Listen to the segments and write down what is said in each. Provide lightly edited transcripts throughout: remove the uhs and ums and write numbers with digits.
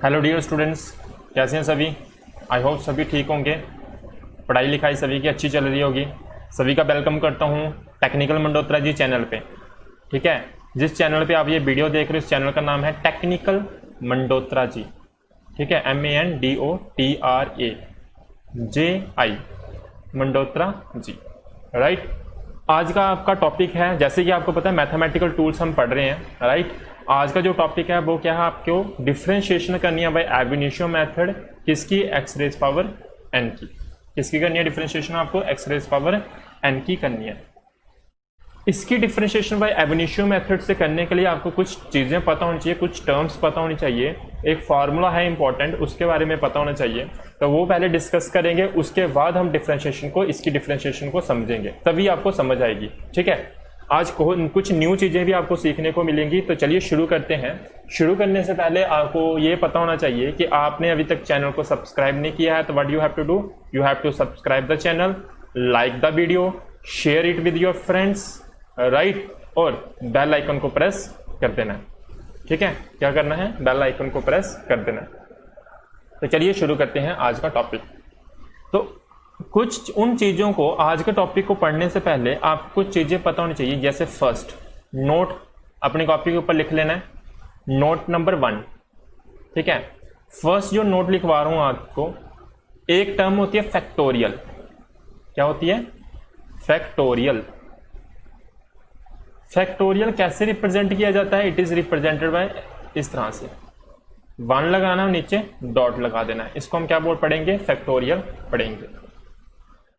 Hello dear students, कैसे हैं सभी। आई होप सभी ठीक होंगे। पढ़ाई लिखाई सभी की अच्छी चल रही होगी। सभी का वेलकम करता हूं टेक्निकल मंडोत्रा जी चैनल पे। ठीक है, जिस चैनल पे आप ये वीडियो देख रहे हो इस चैनल का नाम है टेक्निकल मंडोत्रा जी। ठीक है, MANDOTRAJI मंडोत्रा जी। राइट, आज का आपका टॉपिक है, जैसे कि आपको पता है मैथमेटिकल टूल्स हम पढ़ रहे हैं। राइट, आज का जो टॉपिक है वो क्या है, आपको डिफरेंशिएशन करनी है बाय एब इनिशियो मेथड। किसकी? एक्स रेज पावर एन की। किसकी करनी है डिफरेंशिएशन? आपको एक्स रेज पावर एन की करनी है। इसकी differentiation by ab initio method से करने के लिए आपको कुछ चीज़ें पता होनी चाहिए, कुछ टर्म्स पता होनी चाहिए, एक फार्मूला है इंपॉर्टेंट, उसके बारे में पता होना चाहिए। तो वो पहले डिस्कस करेंगे, उसके बाद हम डिफरेंशिएशन को, इसकी डिफरेंशिएशन को समझेंगे, तभी आपको समझ आएगी। ठीक है, आज कुछ न्यू चीज़ें भी आपको सीखने को मिलेंगी। तो चलिए शुरू करते हैं। शुरू करने से पहले आपको ये पता होना चाहिए कि आपने अभी तक चैनल को सब्सक्राइब नहीं किया है, तो what you have to do, you have to subscribe the channel, like the video, share it with your friends. Right, और बेल आइकन को प्रेस कर देना है। ठीक है, क्या करना है? बेल आइकन को प्रेस कर देना है। तो चलिए शुरू करते हैं आज का टॉपिक। तो कुछ उन चीज़ों को, आज के टॉपिक को पढ़ने से पहले आपको कुछ चीज़ें पता होनी चाहिए। जैसे फर्स्ट नोट अपनी कॉपी के ऊपर लिख लेना है, नोट नंबर 1। ठीक है, फर्स्ट जो नोट लिखवा रहा हूं आपको, एक टर्म होती है फैक्टोरियल। क्या होती है? फैक्टोरियल। फैक्टोरियल कैसे रिप्रेजेंट किया जाता है? इट इज रिप्रेजेंटेड बाय इस तरह से, 1 लगाना है, नीचे डॉट लगा देना है। इसको हम क्या बोल पढ़ेंगे? फैक्टोरियल पढ़ेंगे।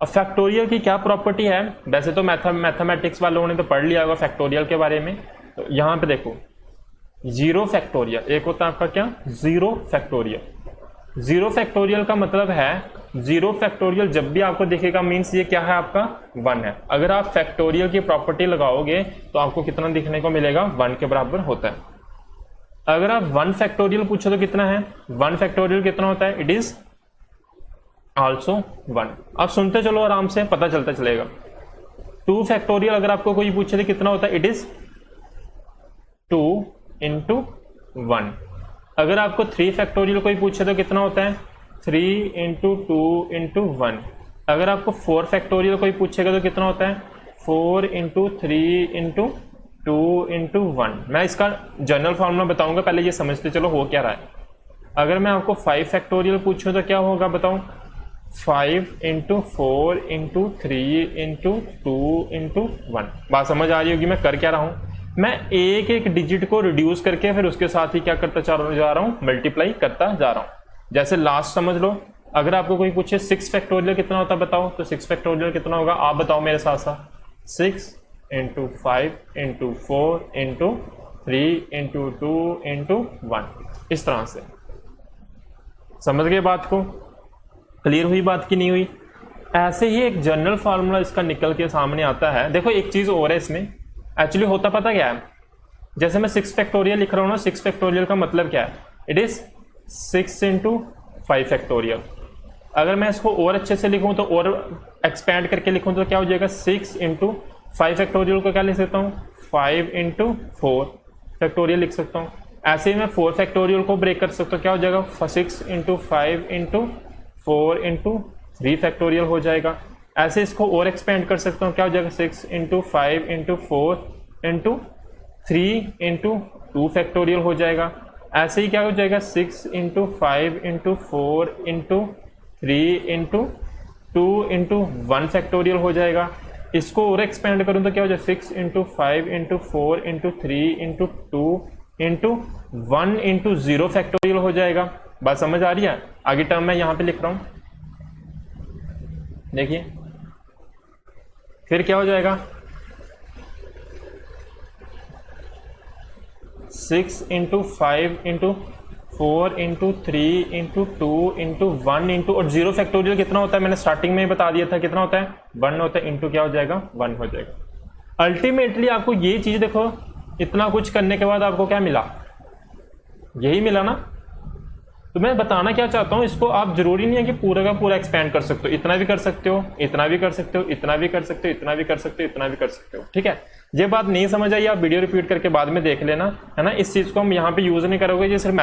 अब फैक्टोरियल की क्या प्रॉपर्टी है? वैसे तो मैथमेटिक्स वालों ने तो पढ़ लिया होगा फैक्टोरियल के बारे में। तो यहां पे देखो, 0 फैक्टोरियल, एक होता है आपका क्या? 0 फैक्टोरियल। 0 फैक्टोरियल का मतलब है 0 फैक्टोरियल जब भी आपको दिखेगा मीन्स ये क्या है? आपका 1 है। अगर आप फैक्टोरियल की प्रॉपर्टी लगाओगे तो आपको कितना दिखने को मिलेगा? 1 के बराबर होता है। अगर आप 1 फैक्टोरियल पूछो तो कितना है? 1 फैक्टोरियल कितना होता है? It is also 1। अब सुनते चलो, आराम से पता चलता चलेगा। 2 फैक्टोरियल अगर आपको कोई पूछे तो कितना होता है? It is 2 into 1। अगर आपको 3 फैक्टोरियल कोई पूछे तो कितना होता है? 3 into 2 into 1। अगर आपको 4 फैक्टोरियल कोई पूछेगा तो कितना होता है? 4 into 3 into 2 into 1। मैं इसका जनरल फॉर्मूला बताऊंगा, पहले ये समझते चलो हो क्या रहा है। अगर मैं आपको 5 फैक्टोरियल पूछूं तो क्या होगा बताऊं? 5 into 4 into 3 into 2 into 1। बात समझ आ रही होगी मैं कर क्या रहा हूं? मैं एक एक डिजिट को रिड्यूस करके फिर उसके साथ ही क्या करता जा रहा हूं? मल्टीप्लाई करता जा रहा हूं। जैसे लास्ट समझ लो, अगर आपको कोई पूछे 6 फैक्टोरियल कितना होता है बताओ, तो 6 फैक्टोरियल कितना होगा? आप बताओ मेरे साथ साथ। 6 into 5 into 4 into 3 into 2 into 1। इस तरह से समझ गए बात को? क्लियर हुई बात की नहीं हुई? ऐसे ही एक जनरल फार्मूला इसका निकल के सामने आता है। देखो एक चीज और है इसमें, एक्चुअली होता पता क्या है? जैसे मैं 6 फैक्टोरियल लिख रहा हूं ना, 6 फैक्टोरियल का मतलब क्या है? It is 6 into 5 factorial. अगर मैं इसको और अच्छे से लिखूं तो और एक्सपैंड करके लिखूं तो क्या हो जाएगा? 6 into 5 फैक्टोरियल को क्या लिख सकता हूं? 5 into 4 फैक्टोरियल लिख सकता हूं। ऐसे ही मैं 4 फैक्टोरियल को ब्रेक कर सकता हूं, क्या हो जाएगा? 6 into 5 into 4 into 3 फैक्टोरियल हो जाएगा। ऐसे इसको और एक्सपेंड कर सकता हूँ, क्या हो जाएगा? 6 into 5 into 4 into 3 into 2 factorial हो जाएगा। ऐसे ही क्या हो जाएगा? 6 into 5 into 4 into 3 into 2 into 1 factorial हो जाएगा। इसको और एक्सपेंड करूँ तो क्या हो जाएगा? 6 into 5 into 4 into 3 into 2 into 1 into 0 factorial हो जाएगा। बात समझ आ रही है? आगे टर्म मैं यहां पे लिख रहा हूं, देखिए फिर क्या हो जाएगा? 6 into 5 into 4 into 3 into 2 into 1 into, और 0 फैक्टोरियल कितना होता है? मैंने स्टार्टिंग में ही बता दिया था कितना होता है? 1 होता है। इंटू क्या हो जाएगा? 1 हो जाएगा। अल्टीमेटली आपको ये चीज देखो, इतना कुछ करने के बाद आपको क्या मिला? यही मिला ना। तो मैं बताना क्या चाहता हूं, इसको आप जरूरी नहीं है कि पूरा का पूरा एक्सपेंड कर सकते हो। इतना भी कर सकते हो, इतना भी कर सकते हो, इतना भी कर सकते हो, इतना भी कर सकते हो, इतना भी कर सकते हो। ठीक है, ये बात नहीं समझ आई आप वीडियो रिपीट करके बाद में देख लेना, है ना। इस चीज़ को हम यहाँ पे यूज़ नहीं करोगे, ये सिर्फ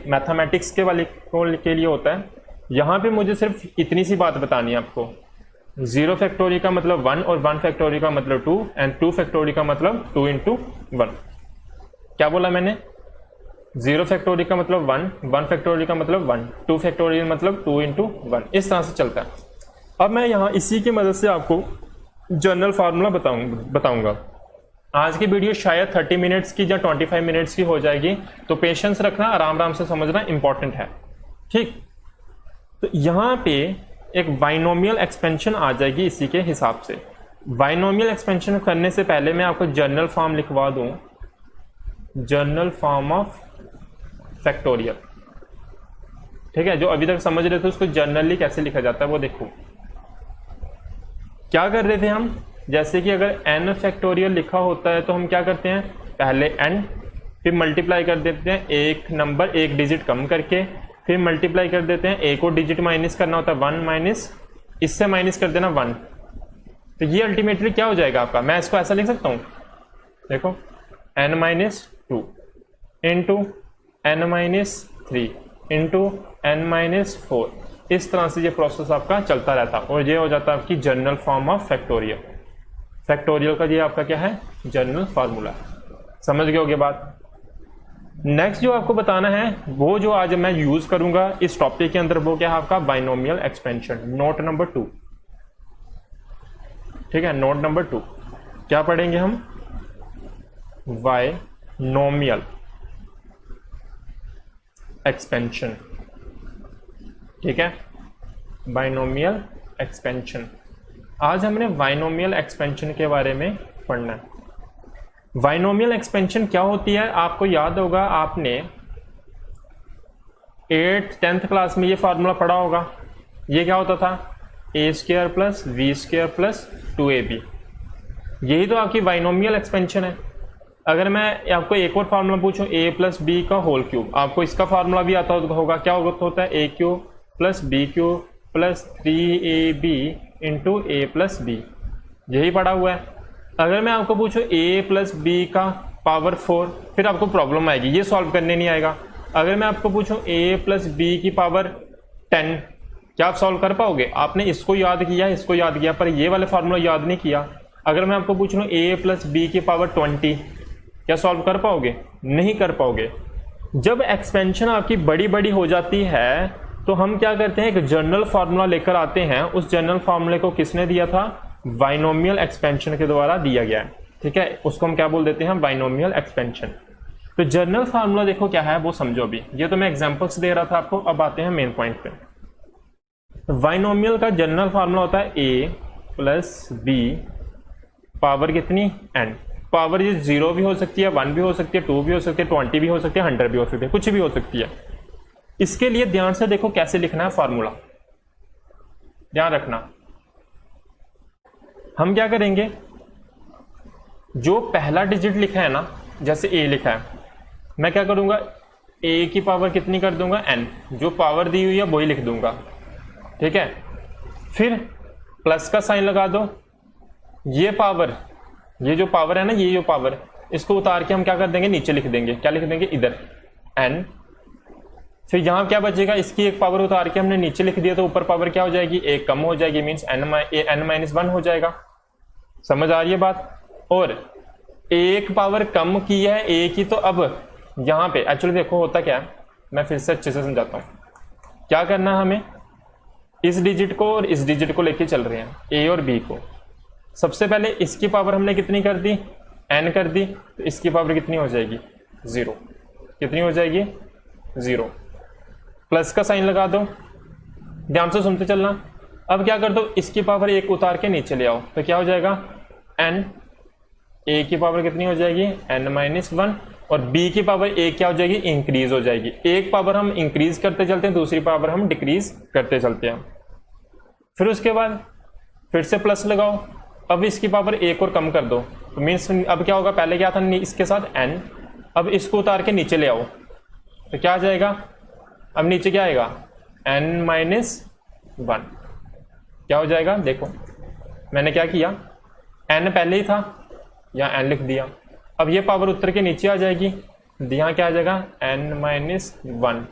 मैथमेटिक्स के वाले के लिए होता है। यहाँ पे मुझे सिर्फ इतनी सी बात बतानी है आपको, 0 फैक्टोरियल का मतलब 1 और 1 फैक्टोरियल का मतलब 2 एंड 2 फैक्टोरियल का मतलब 2 इंटू 1। क्या बोला मैंने? 0 फैक्टोरियल का मतलब 1, 1 फैक्टोरियल का मतलब 1, 2 फैक्टोरियल मतलब 2 इंटू 1, इस तरह से चलता है। अब मैं यहाँ इसी की मदद से आपको जनरल फार्मूला बताऊंगा। आज की वीडियो शायद 30 मिनट्स की या 25 मिनट्स की हो जाएगी, तो पेशेंस रखना, आराम से समझना इंपॉर्टेंट है, ठीक। तो यहाँ पे एक बाइनोमियल एक्सपेंशन आ जाएगी इसी के हिसाब से। बाइनोमियल एक्सपेंशन करने से पहले मैं आपको जनरल फॉर्म लिखवा दूं, जनरल फॉर्म ऑफ फैक्टोरियल, ठीक है। जो अभी तक समझ रहे थे उसको जनरली कैसे लिखा जाता है वो देखो। क्या कर रहे थे हम, जैसे कि अगर n फैक्टोरियल लिखा होता है तो हम क्या करते हैं, पहले n फिर मल्टीप्लाई कर देते हैं एक नंबर एक डिजिट कम करके, फिर मल्टीप्लाई कर देते हैं, एक और डिजिट माइनस करना होता है 1 माइनस, इससे माइनस कर देना 1। तो ये अल्टीमेटली क्या हो जाएगा आपका, मैं इसको ऐसा लिख सकता हूं, देखो n minus 2 into n minus 3 into n minus 4। इस तरह से ये प्रोसेस आपका चलता रहता और ये हो जाता है आपकी general form of factorial. Factorial का ये आपका क्या है, जनरल फार्मूला। समझ गए होगे बात। नेक्स्ट जो आपको बताना है वो जो आज मैं यूज करूंगा इस टॉपिक के अंदर, वो क्या है आपका बाइनोमियल एक्सपेंशन, नोट नंबर 2, ठीक है। नोट नंबर 2 क्या पढ़ेंगे हम, बाइनोमियल एक्सपेंशन, ठीक है। बाइनोमियल एक्सपेंशन, आज हमने बाइनोमियल एक्सपेंशन के बारे में पढ़ना है। बाइनोमियल एक्सपेंशन क्या होती है, आपको याद होगा आपने 10th क्लास में ये फार्मूला पढ़ा होगा। ये क्या होता था, a² plus v² plus 2ab। यही तो आपकी बाइनोमियल एक्सपेंशन है। अगर मैं आपको एक और फार्मूला पूछूं a प्लस बी का होल क्यूब, आपको इसका फार्मूला भी आता होगा, क्या होता है, a³ plus b³ plus 3ab into a plus b, यही पढ़ा हुआ है। अगर मैं आपको पूछूं a प्लस बी का पावर 4, फिर आपको प्रॉब्लम आएगी, ये सॉल्व करने नहीं आएगा। अगर मैं आपको पूछूं a प्लस बी की पावर 10, क्या आप सॉल्व कर पाओगे? आपने इसको याद किया, इसको याद किया, पर ये वाले फार्मूला याद नहीं किया। अगर मैं आपको पूछ लूँ a प्लस बी की पावर 20, क्या सॉल्व कर पाओगे? नहीं कर पाओगे। जब एक्सपेंशन आपकी बड़ी बड़ी हो जाती है तो हम क्या करते हैं, एक जनरल फार्मूला लेकर आते हैं। उस जनरल फार्मूले को किसने दिया था, बाइनोमियल एक्सपेंशन के द्वारा दिया गया है, ठीक है। उसको हम क्या बोल देते हैं, बाइनोमियल एक्सपेंशन। तो जनरल फार्मूला देखो क्या है वो समझो अभी, ये तो मैं एग्जांपल्स दे रहा था आपको। अब आते हैं मेन पॉइंट पे। बाइनोमियल का जनरल फार्मूला होता है a प्लस बी पावर कितनी, n। पावर ये 0 भी हो सकती है, 1 भी हो सकती है, 2 भी हो सकती है, 20 भी हो सकती है, 100 भी हो सकती है, कुछ भी हो सकती है। इसके लिए ध्यान से देखो कैसे लिखना है फार्मूला, ध्यान रखना। हम क्या करेंगे, जो पहला डिजिट लिखा है ना, जैसे a लिखा है, मैं क्या करूंगा, a की पावर कितनी कर दूंगा, n। जो पावर दी हुई है वही लिख दूंगा, ठीक है। फिर प्लस का साइन लगा दो। ये पावर, ये जो पावर है ना, ये जो पावर, इसको उतार के हम क्या कर देंगे, नीचे लिख देंगे। क्या लिख देंगे, इधर n। फिर यहां क्या बचेगा, इसकी एक पावर उतार के हमने नीचे लिख दिया, तो ऊपर पावर क्या हो जाएगी, एक कम हो जाएगी, मीन्स n-1 हो जाएगा। समझ आ रही है बात। और एक पावर कम की है a की, तो अब यहां पे एक्चुअली देखो होता क्या है, मैं फिर से अच्छे से समझाता हूं। क्या करना है हमें, इस डिजिट को और इस डिजिट को लेके चल रहे हैं, a और b को। सबसे पहले इसकी पावर हमने कितनी कर दी, n कर दी, तो इसकी पावर कितनी हो जाएगी, 0। कितनी हो जाएगी, 0। प्लस का साइन लगा दो, ध्यान से सुनते चलना। अब क्या कर दो, इसकी पावर 1 उतार के नीचे ले आओ, तो क्या हो जाएगा, n। a की पावर कितनी हो जाएगी, n-1, और b की पावर 1 क्या हो जाएगी, इंक्रीज हो जाएगी। एक पावर हम इंक्रीज करते चलते हैं, दूसरी पावर हम डिक्रीज करते चलते हैं। फिर उसके बाद फिर से प्लस लगाओ, अब इसकी पावर 1 और कम कर दो, तो मीन्स अब क्या होगा, पहले क्या था इसके साथ n, अब इसको उतार के नीचे ले आओ, तो क्या आ जाएगा, अब नीचे क्या आएगा, n-1। क्या हो जाएगा, देखो मैंने क्या किया, n पहले ही था, या n लिख दिया। अब ये पावर उत्तर के नीचे आ जाएगी, यहाँ क्या आ जाएगा n-1,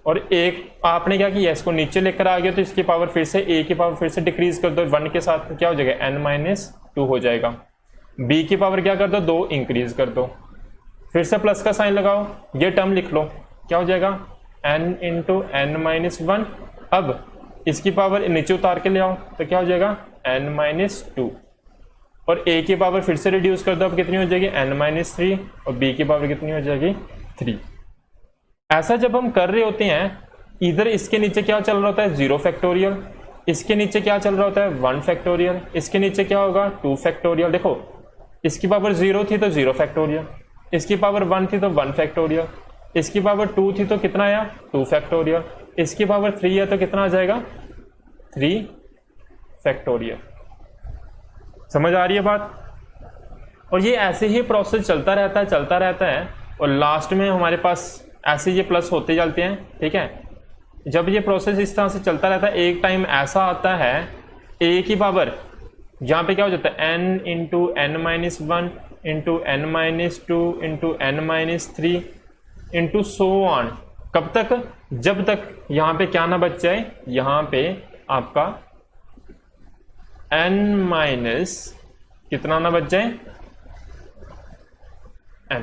और एक आपने क्या किया, इसको नीचे लेकर आ गया तो इसकी पावर फिर से a की पावर फिर से डिक्रीज कर दो 1 के साथ, तो क्या हो जाएगा n-2 हो जाएगा। b की पावर क्या कर दो 2 इंक्रीज कर दो, फिर से प्लस का साइन लगाओ, ये टर्म लिख लो, क्या हो जाएगा n इंटू n-1। अब इसकी पावर नीचे उतार के ले आओ तो क्या हो जाएगा n-2, और a की पावर फिर से रिड्यूस कर दो, अब कितनी हो जाएगी n-3, और b की पावर कितनी हो जाएगी 3। ऐसा जब हम कर रहे होते हैं, इधर इसके नीचे क्या चल रहा होता है 0 फैक्टोरियल, इसके नीचे क्या चल रहा होता है 1 फैक्टोरियल, इसके नीचे क्या होगा 2 फैक्टोरियल। देखो इसकी पावर 0 थी तो 0 फैक्टोरियल, इसकी पावर 1 थी तो 1 फैक्टोरियल, इसकी पावर 2 थी तो कितना आया 2 फैक्टोरियल, इसकी पावर 3 है तो कितना आ जाएगा 3 फैक्टोरियल। समझ आ रही है बात? और ये ऐसे ही प्रोसेस चलता रहता है और लास्ट में हमारे पास ऐसे ये प्लस होते जाते हैं। ठीक है, जब ये प्रोसेस इस तरह से चलता रहता है, एक टाइम ऐसा आता है a की पावर यहाँ पे क्या हो जाता है n into n-1 into n-2 into n-3 into so on. कब तक? जब तक यहाँ पे क्या ना बच जाए, यहाँ पे आपका n- कितना ना बच जाए n,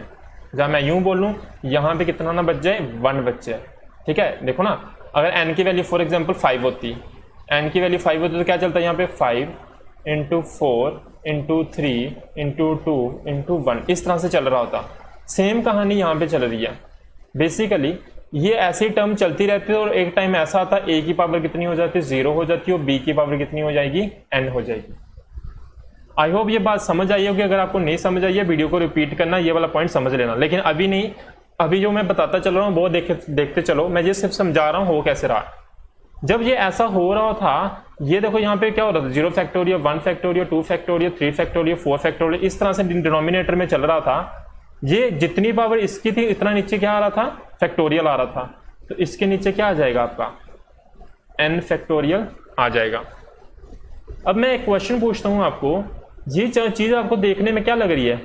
जहां मैं यूं बोलूं यहां पे कितना ना बच जाए 1 बच जाए। ठीक है, देखो ना, अगर n की वैल्यू फॉर एग्जांपल 5 होती, n की वैल्यू 5 होती तो क्या चलता है यहाँ पे 5 इंटू 4 इंटू 3 इंटू 2 इंटू 1, इस तरह से चल रहा होता। सेम कहानी यहाँ पे चल रही है। बेसिकली ये ऐसी टर्म चलती रहती है और एक टाइम ऐसा आता है a की पावर कितनी हो जाती है 0 हो जाती है और b की पावर कितनी हो जाएगी n हो जाएगी। आई होप ये बात समझ आई होगी। अगर आपको नहीं समझ आई है वीडियो को रिपीट करना, ये वाला पॉइंट समझ लेना, लेकिन अभी नहीं, अभी जो मैं बताता चल रहा हूँ वो देखते चलो, मैं ये सिर्फ समझा रहा हूँ हो कैसे रहा। जब ये ऐसा हो रहा था, ये देखो यहाँ पे क्या हो रहा था 0 factorial 1 factorial 2 factorial 3 factorial 4 factorial, इस तरह से डिनोमिनेटर में चल रहा था। ये जितनी पावर इसकी थी इतना नीचे क्या आ रहा था फैक्टोरियल आ रहा था, तो इसके नीचे क्या आ जाएगा आपका n फैक्टोरियल आ जाएगा। अब मैं एक क्वेश्चन पूछता हूं आपको, ये चीज आपको देखने में क्या लग रही है?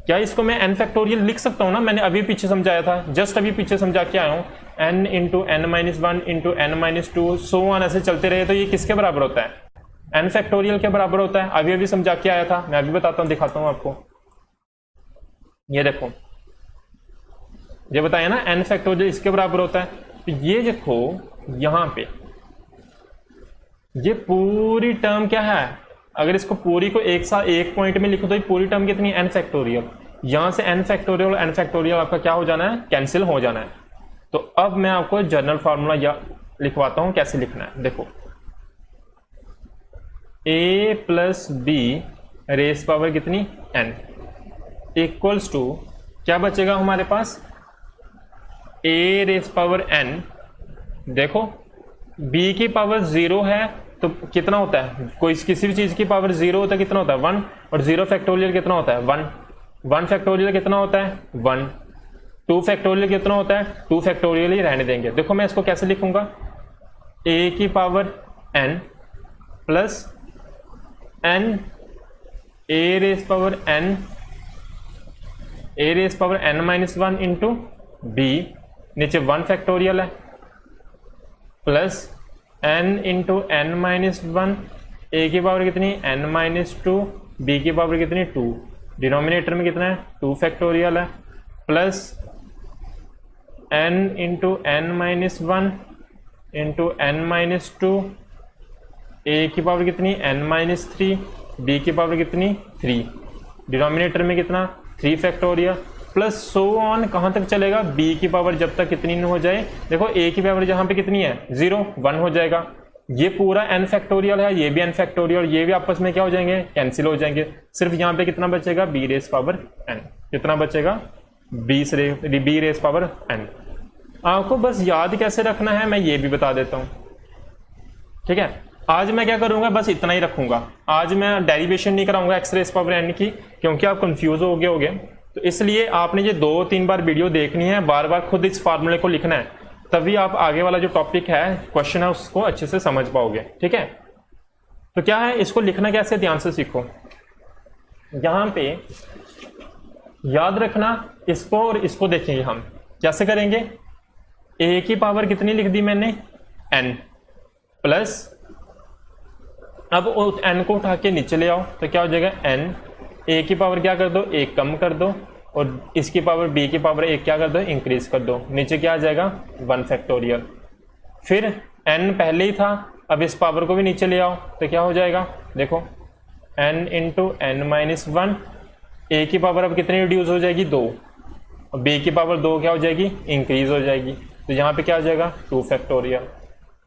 क्या इसको मैं n फैक्टोरियल लिख सकता हूं ना? मैंने अभी पीछे समझाया था, जस्ट अभी पीछे समझा के आया हूं, n into n-1 into n-2 so on ऐसे चलते रहे तो ये किसके बराबर होता है? n फैक्टोरियल के बराबर होता है। अभी अभी समझा के आया था, मैं अभी बताता हूं, दिखाता हूं आपको। ये देखो, ये बताया ना n फैक्टोरियल इसके बराबर होता है। तो ये देखो यहां पे ये पूरी टर्म क्या है, अगर इसको पूरी को एक साथ एक पॉइंट में लिखो तो ये पूरी टर्म कितनी है n फैक्टोरियल। यहां से n फैक्टोरियल n फैक्टोरियल आपका क्या हो जाना है कैंसिल हो जाना है। तो अब मैं आपको जनरल फार्मूला या लिखवाता हूं कैसे लिखना है। देखो a plus b raise power कितनी n इक्वल्स टू क्या बचेगा हमारे पास a रेस पावर n। देखो b की पावर 0 है तो कितना होता है, कोई किसी भी चीज की पावर 0 होता है कितना होता है 1, और 0 फैक्टोरियल कितना होता है 1, 1 फैक्टोरियल कितना होता है 1, 2 फैक्टोरियल कितना होता है 2 फैक्टोरियल ही रहने देंगे। देखो मैं इसको कैसे लिखूंगा, a की power n plus n a raise power n-1 into b, नीचे 1 फैक्टोरियल है, plus n into n-1, a की पावर कितनी n-2, b की पावर कितनी 2, डिनोमिनेटर में कितना है 2 फैक्टोरियल है, plus n into n-1 into n-2, a की पावर कितनी n-3, b की पावर कितनी 3, डिनोमिनेटर में कितना 3 फैक्टोरियल, प्लस सो ऑन कहां तक चलेगा b की पावर जब तक कितनी न हो जाए। देखो a की पावर जहां पे कितनी है 0 1 हो जाएगा, ये पूरा n फैक्टोरियल है, ये भी n फैक्टोरियल, ये भी आपस में क्या हो जाएंगे कैंसिल हो जाएंगे। सिर्फ यहाँ पे कितना बचेगा b रेस पावर n, कितना बचेगा b रेस पावर n। आपको बस याद कैसे रखना है मैं ये भी बता देता हूँ। ठीक है, आज मैं क्या करूंगा बस इतना ही रखूंगा, आज मैं डेरिवेशन नहीं कराऊंगा x रेस पावर n की, क्योंकि आप कंफ्यूज हो गए होगे। तो इसलिए आपने ये 2-3 बार वीडियो देखनी है, बार बार खुद इस फार्मूले को लिखना है, तभी आप आगे वाला जो टॉपिक है क्वेश्चन है उसको अच्छे से समझ पाओगे। ठीक है, तो क्या है इसको लिखना कैसे ध्यान से सीखो। यहां पे याद रखना इसको और इसको देखेंगे हम कैसे करेंगे। a की पावर कितनी लिख दी मैंने n प्लस, अब n को उठा के नीचे ले आओ तो क्या हो जाएगा n, a की पावर क्या कर दो 1 कम कर दो और इसकी पावर b की पावर 1 क्या कर दो इंक्रीज कर दो, नीचे क्या आ जाएगा 1 फैक्टोरियल। फिर n पहले ही था, अब इस पावर को भी नीचे ले आओ तो क्या हो जाएगा, देखो n into n minus 1, a की पावर अब कितनी रिड्यूस हो जाएगी 2 और b की पावर 2 क्या हो जाएगी इंक्रीज हो जाएगी, तो यहाँ पे क्या हो जाएगा 2 फैक्टोरियल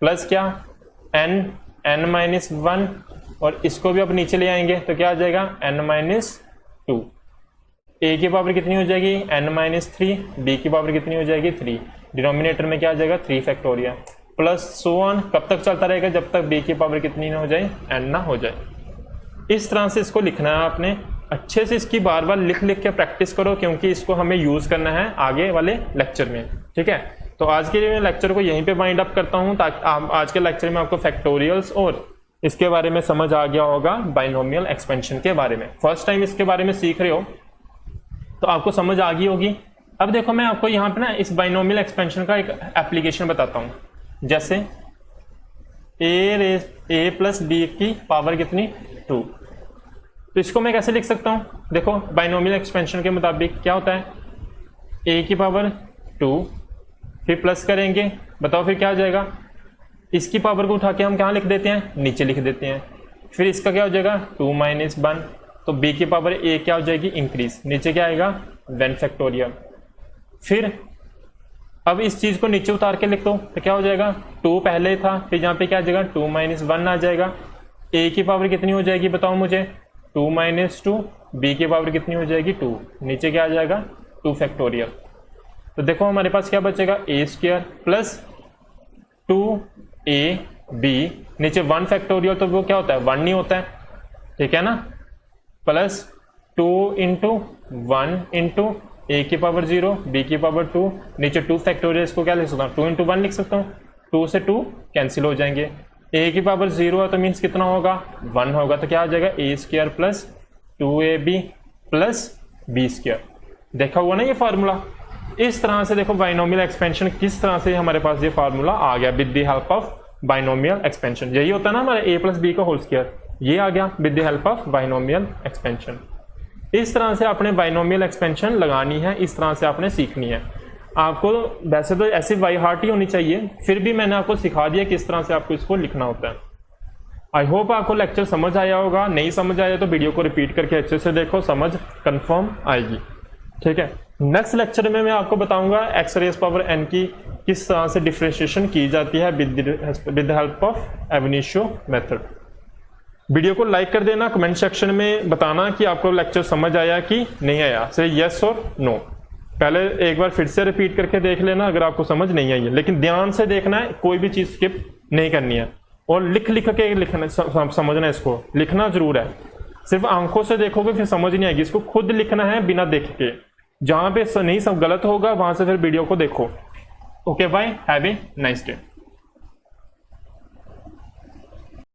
प्लस क्या n माइनस 1 और इसको भी अब नीचे ले आएंगे तो क्या आ जाएगा n माइनस 2, a की पावर कितनी हो जाएगी n माइनस 3, b की पावर कितनी हो जाएगी 3, डिनोमिनेटर में क्या आ जाएगा 3 फैक्टोरियल प्लस सो ऑन, कब तक चलता रहेगा जब तक b की पावर कितनी ना हो जाए n ना हो जाए। इस तरह से इसको लिखना है आपने, अच्छे से इसकी बार बार लिख लिख के प्रैक्टिस करो क्योंकि इसको हमें यूज करना है आगे वाले लेक्चर में, ठीक है। तो आज के लिए मैं लेक्चर को यहीं पे वाइंड अप करता हूं ताकि आज के लेक्चर में आपको फैक्टोरियल्स और इसके बारे में समझ आ गया होगा, बाइनोमियल एक्सपेंशन के बारे में फर्स्ट टाइम इसके बारे में सीख रहे हो तो आपको समझ आ गई होगी। अब देखो मैं आपको यहाँ पे ना इस बाइनोमियल एक्सपेंशन का एक एप्लीकेशन बताता हूँ, जैसे a प्लस बी की पावर कितनी 2, तो इसको मैं कैसे लिख सकता हूँ, देखो बाइनोमियल एक्सपेंशन के मुताबिक क्या होता है a की पावर 2 फिर प्लस करेंगे, बताओ फिर क्या हो जाएगा, इसकी पावर को उठा के हम कहाँ लिख देते हैं नीचे लिख देते हैं, फिर इसका क्या हो जाएगा 2 माइनस 1, तो b की पावर a क्या हो जाएगी इंक्रीज, नीचे क्या आएगा 1 फैक्टोरियल। फिर अब इस चीज को नीचे उतार के लिख दो तो क्या हो जाएगा 2 पहले था, फिर यहाँ पे क्या आ जाएगा 2 माइनस 1 आ जाएगा, a की पावर कितनी हो जाएगी बताओ मुझे 2 माइनस 2, b की पावर कितनी हो जाएगी 2, नीचे क्या आ जाएगा 2 फैक्टोरियल। तो देखो हमारे पास क्या बचेगा a स्क्वायर प्लस 2ab, नीचे 1 फैक्टोरियल तो वो क्या होता है 1 नहीं होता है, ठीक है ना, प्लस 2 इंटू 1 इंटू a की पावर 0 b की पावर 2, नीचे 2 फैक्टोरियल, इसको क्या लिख सकता हूँ 2 इंटू 1 लिख सकता हूँ, 2 से 2 कैंसिल हो जाएंगे, a की पावर 0 है तो मीन्स कितना होगा 1 होगा, तो क्या आ जाएगा a square plus 2ab plus b square. देखा हुआ ना ये फार्मूला, इस तरह से देखो बाइनोमियल एक्सपेंशन किस तरह से हमारे पास ये फार्मूला आ गया with the help of binomial expansion. यही होता है ना हमारा a प्लस बी का होल स्क्वायर, ये आ गया with the help of binomial expansion. इस तरह से आपने बाइनोमियल एक्सपेंशन लगानी है, इस तरह से आपने सीखनी है। आपको वैसे तो ऐसी बाई हार्ट ही होनी चाहिए, फिर भी मैंने आपको सिखा दिया किस तरह से आपको इसको लिखना होता है। आई होप आपको लेक्चर समझ आया होगा, नहीं समझ आया तो वीडियो को रिपीट करके अच्छे से देखो, समझ कंफर्म आएगी, ठीक है। नेक्स्ट लेक्चर में मैं आपको बताऊंगा एक्स रेज पावर n की किस तरह से डिफरेंशिएशन की जाती है विद द हेल्प ऑफ एब इनिशियो मेथड। वीडियो को लाइक कर देना, कमेंट सेक्शन में बताना कि आपको लेक्चर समझ आया कि नहीं आया, से यस और नो। पहले एक बार फिर से रिपीट करके देख लेना अगर आपको समझ नहीं आई है, लेकिन ध्यान से देखना है, कोई भी चीज स्किप नहीं करनी है और लिख के लिखना, समझना, इसको लिखना जरूर है। सिर्फ आंखों से देखोगे फिर समझ नहीं आएगी, इसको खुद लिखना है बिना देख के, जहां पे नहीं सब गलत होगा वहां से फिर वीडियो को देखो। Okay bye, have a nice day.